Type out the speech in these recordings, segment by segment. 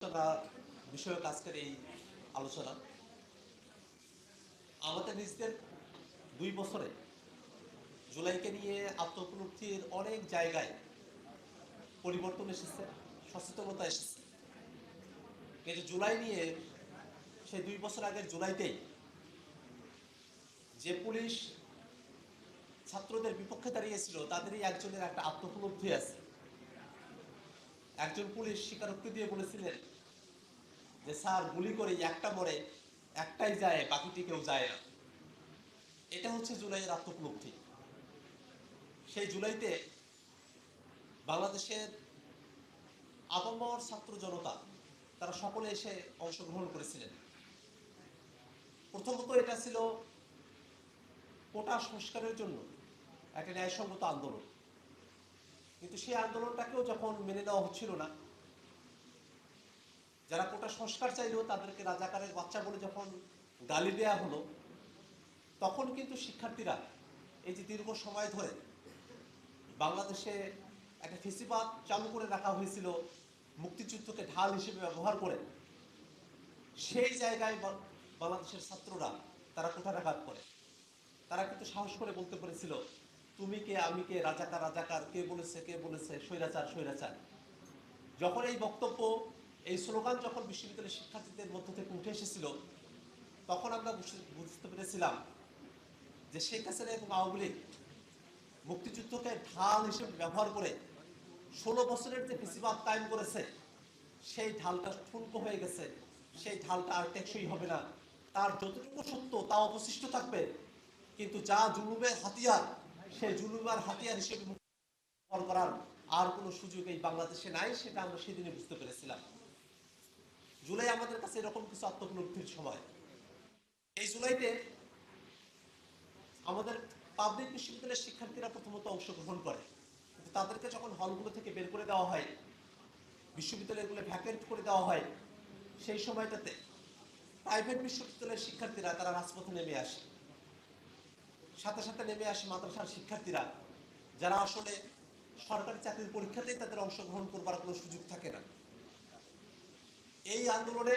আলোচনা বিষয়ক আজকের এই আলোচনা আমাদের নিজেদের 2 বছরে জুলাইকে নিয়ে আত্মোপলব্ধির অনেক জায়গায় পরিবর্তন এসেছে, সচেতনতা এসেছে। কিন্তু জুলাই নিয়ে সেই 2 বছর আগের জুলাইতেই যে পুলিশ ছাত্রদের বিপক্ষে দাঁড়িয়েছিল তাদেরই একজনের একটা আত্মোপলব্ধি আছে। একজন পুলিশ স্বীকারোক্তি দিয়ে বলেছিলেন যে স্যার, গুলি করে একটা মরে, একটাই যায়, বাকিটি কেউ যায় না। এটা হচ্ছে জুলাইয়ের আত্মোপলব্ধি। সেই জুলাইতে বাংলাদেশের আপামর ছাত্র জনতা তারা সকলে এসে অংশগ্রহণ করেছিলেন। প্রথমত এটা ছিল কোটা সংস্কারের জন্য একটা ন্যায়সঙ্গত আন্দোলন, কিন্তু সেই আন্দোলনটাকেও যখন মেনে নেওয়া হচ্ছিল না, যারা কোটা সংস্কার চাইল তাদেরকে রাজাকারের বাচ্চা বলে যখন গালি দেয়া হলো, তখন কিন্তু শিক্ষার্থীরা এই যে দীর্ঘ সময় ধরে বাংলাদেশে একটা ফেসিবাদ চালু করে রাখা হয়েছিল মুক্তিযুদ্ধকে ঢাল হিসেবে ব্যবহার করে, সেই জায়গায় বাংলাদেশের ছাত্ররা তারা কুঠারাঘাত করে। তারা কিন্তু সাহস করে বলতে পেরেছিল, তুমি কে, আমি কে, রাজাকার রাজাকার, কে বলেছে স্বৈরাচার স্বৈরাচার। যখন এই বক্তব্য, এই স্লোগান যখন বিশ্ববিদ্যালয়ের শিক্ষার্থীদের মধ্য থেকে উঠে এসেছিল, তখন আমরা বুঝতে পেরেছিলাম যে শেখ হাসিনা এবং আওয়ামী লীগ মুক্তিযুদ্ধকে ঢাল হিসেবে ব্যবহার করে 16 বছরের যে ফেসিবাদ কায়েম করেছে, সেই ঢালটা ঠুনকো হয়ে গেছে। সেই ঢালটা আর টেকসই হবে না। তার যতটুকু সত্য তা অবশিষ্ট থাকবে, কিন্তু যা জুলুমের হাতিয়ার, সেই জুলুমের হাতিয়ার হিসেবে ব্যবহার করার আর কোনো সুযোগ এই বাংলাদেশে নাই। সেটা আমরা সেদিনে বুঝতে পেরেছিলাম। জুলাই আমাদের কাছে এরকম কিছু আত্মোপলব্ধির সময়। এই জুলাইতে আমাদের পাবলিক বিশ্ববিদ্যালয়ের শিক্ষার্থীরা প্রথমত অংশগ্রহণ করে, কিন্তু তাদেরকে যখন হলগুলো থেকে বের করে দেওয়া হয়, বিশ্ববিদ্যালয়গুলো ভ্যাকেন্ট করে দেওয়া হয়, সেই সময়টাতে প্রাইভেট বিশ্ববিদ্যালয়ের শিক্ষার্থীরা তারা রাজপথে নেমে আসে। সাথে সাথে নেমে আসে মাদ্রাসার শিক্ষার্থীরা, যারা আসলে সরকারি চাকরির পরীক্ষাতেই তাদের অংশগ্রহণ করবার কোনো সুযোগ থাকে না। এই আন্দোলনে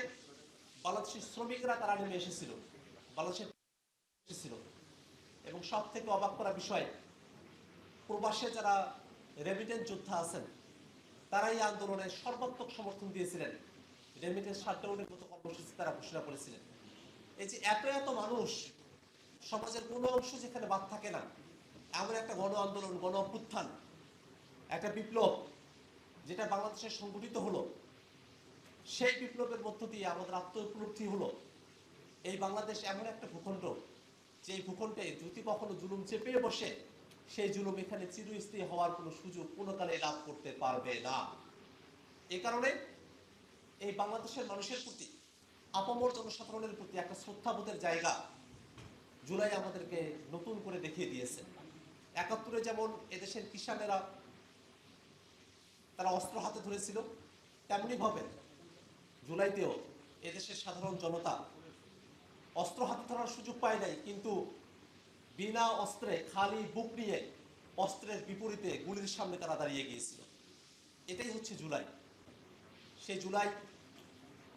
বাংলাদেশের শ্রমিকরা তারা নেমে এসেছিল, বাংলাদেশের এসেছিল। এবং সব থেকে অবাক করা বিষয়, প্রবাসে যারা রেমিটেন্স যোদ্ধা আছেন তারা এই আন্দোলনে সর্বাত্মক সমর্থন দিয়েছিলেন। রেমিটেন্স শাটডাউনের মতো কর্মসূচি তারা ঘোষণা করেছিলেন। এই যে এত এত মানুষ, সমাজের কোনো অংশ যেখানে বাদ থাকে না, এমন একটা গণ আন্দোলন, গণ অভ্যুত্থান, একটা বিপ্লব যেটা বাংলাদেশে সংগঠিত হলো, সেই বিপ্লবের মধ্য দিয়ে আমাদের আত্ম-উপলব্ধি হলো এই বাংলাদেশ এমন একটা ভূখণ্ড, যে ভূখণ্ডে যদি কখনো জুলুম চেপে বসে, সেই জুলুম এখানে চিরস্থায়ী হওয়ার কোনো সুযোগ কোনো কালে লাভ করতে পারবে না। এ কারণে এই বাংলাদেশের মানুষের প্রতি, আপামর জনসাধারণের প্রতি একটা শ্রদ্ধাবোধের জায়গা জুলাই আমাদেরকে নতুন করে দেখিয়ে দিয়েছে। 71-এ যেমন এদেশের কিষানেরা তারা অস্ত্র হাতে ধরেছিল, তেমনি ভাবে জুলাইতেও এদেশের সাধারণ জনতা অস্ত্র হাতে ধরার সুযোগ পায় নাই, কিন্তু বিনা অস্ত্রে খালি বুক নিয়ে অস্ত্রের বিপরীতে গুলির সামনে তারা দাঁড়িয়ে গিয়েছিল। এটাই হচ্ছে জুলাই। সেই জুলাই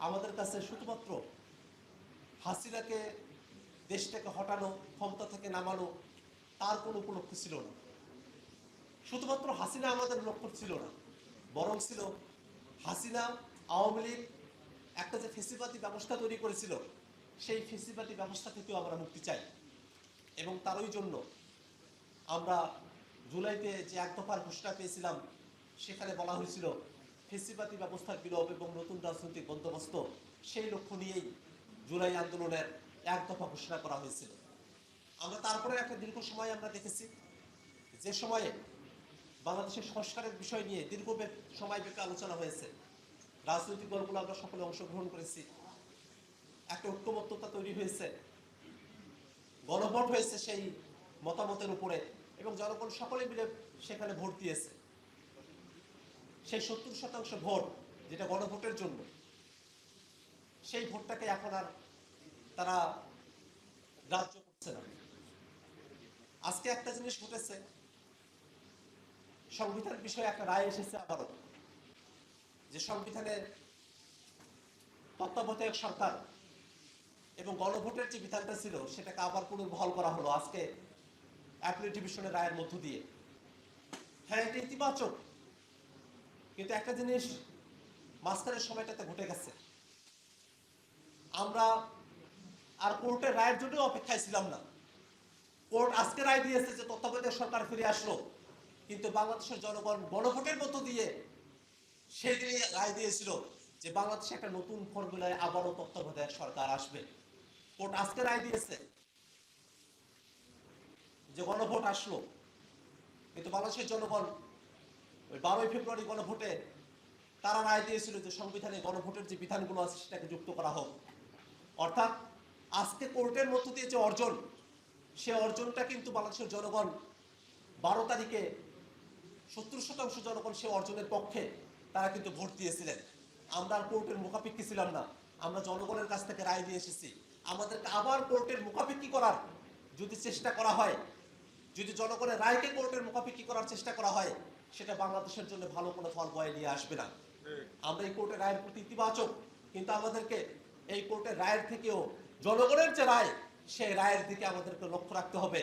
আমাদের কাছে শুধুমাত্র হাসিনাকে দেশ থেকে হটানো, ক্ষমতা থেকে নামানো, তার কোনো উপলক্ষ্য ছিল না। শুধুমাত্র হাসিনা আমাদের লক্ষ্য ছিল না, বরং ছিল হাসিনা, আওয়ামী লীগ একটা যে ফেসিবাদী ব্যবস্থা তৈরি করেছিল, সেই ফেসিবাদী ব্যবস্থা থেকেও আমরা মুক্তি চাই। এবং তারই জন্য আমরা জুলাইতে যে এক দফার ঘোষণা পেয়েছিলাম, সেখানে বলা হয়েছিল ফেসিবাদী ব্যবস্থার বিলোপ এবং নতুন রাজনৈতিক বন্দোবস্ত, সেই লক্ষ্য নিয়েই জুলাই আন্দোলনের এক দফা ঘোষণা করা হয়েছিল। আমরা তারপরে একটা দীর্ঘ সময় আমরা দেখেছি, যে সময়ে বাংলাদেশের সংস্কারের বিষয় নিয়ে দীর্ঘ সময়ব্যাপী আলোচনা হয়েছে, রাজনৈতিক দলগুলো আমরা সকলে অংশগ্রহণ করেছি, একটা ঐক্যমত্যতা তৈরি হয়েছে, গণভোট হয়েছে সেই মতামতের উপরে, এবং জনগণ সকলে মিলে সেখানে ভোট দিয়েছে। সেই 70% ভোট যেটা গণভোটের জন্য, সেই ভোটটাকে এখন আর তারা গ্রাহ্য করছে না। আজকে একটা জিনিস ঘটেছে, সংবিধান বিষয়ে একটা রায় এসেছে আবারও, যে সংবিধানের তত্ত্বাবধায়ক সরকার এবং গণভোটের যে বিধানটা ছিল সেটাকে আবার পুনর্বহাল করা হলো আজকে অ্যাপিলেট ডিভিশনের রায়ের মধ্য দিয়ে। হ্যাঁ, এটা ইতিবাচক, কিন্তু একটা জিনিস মাঝখানের সময়টাতে ঘটে গেছে। আমরা আর কোর্টের রায়ের জন্য অপেক্ষায় ছিলাম না। কোর্ট আজকে রায় দিয়েছে যে তত্ত্বাবধায়ক সরকার ফিরে আসলো, কিন্তু বাংলাদেশের জনগণ গণভোটের মধ্য দিয়ে সেই দিনই রায় দিয়েছিল যে বাংলাদেশে একটা নতুন ফর্মুলায় আবারও তত্ত্বাবধায়ক সরকার আসবে। কোর্ট আজকে রায় দিয়েছে যে গণভোট আসলো, কিন্তু বাংলাদেশের জনগণ ওই 12ই ফেব্রুয়ারি গণভোটে তারা রায় দিয়েছিল যে সংবিধানে গণভোটের যে বিধানগুলো আছে সেটাকে যুক্ত করা হোক। অর্থাৎ আজকে কোর্টের মধ্য দিয়ে যে অর্জন, সে অর্জনটা কিন্তু বাংলাদেশের জনগণ 12 তারিখে 70% জনগণ সে অর্জনের পক্ষে তারা কিন্তু ভোট দিয়েছিলেন। আমরা আর কোর্টের মুখাপেক্ষী ছিলাম না, আমরা জনগণের কাছ থেকে রায় দিয়ে এসেছি। আমাদেরকে আবার কোর্টের মুখাপেক্ষী করার যদি চেষ্টা করা হয়, যদি জনগণের রায়কে কোর্টের মুখাপেক্ষী করার চেষ্টা করা হয়, সেটা বাংলাদেশের জন্য ভালো কোনো ফল বয়ে নিয়ে আসবে না। আমরা এই কোর্টের রায়ের প্রতি ইতিবাচক, কিন্তু আমাদেরকে এই কোর্টের রায়ের থেকেও জনগণের যে রায়, সেই রায়ের দিকে আমাদেরকে লক্ষ্য রাখতে হবে।